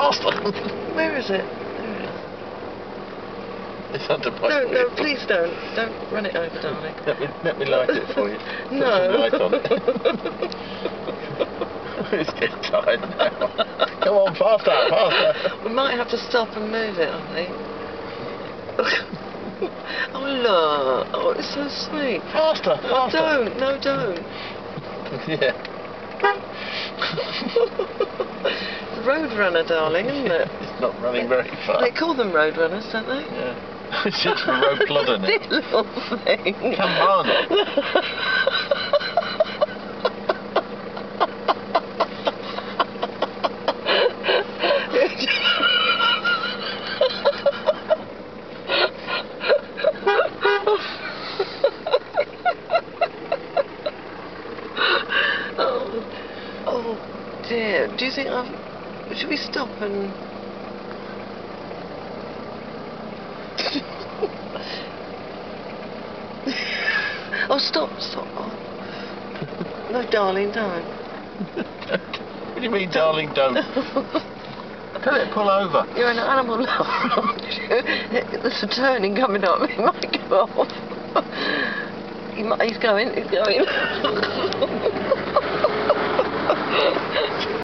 faster. Where is it? It's under my No, wheel. please don't. Don't run it over, darling. Let me light it for you. No. Put some light on it. It's getting tired now. Come on, faster, faster. We might have to stop and move it, I think. Oh, look. Oh, it's so sweet. Faster, Oh, faster. don't. No, don't. Yeah. It's a roadrunner, darling, isn't it? It's not running very fast. They call them roadrunners, don't they? Yeah. It's just a road plodder now. This little thing. Come on. Oh dear. Do you think should we stop and... Oh, stop. Oh. No, darling, don't. What do you mean, darling, don't? Tell it to pull over. You're an animal lover. There's a turning coming up. He might go off. He's going.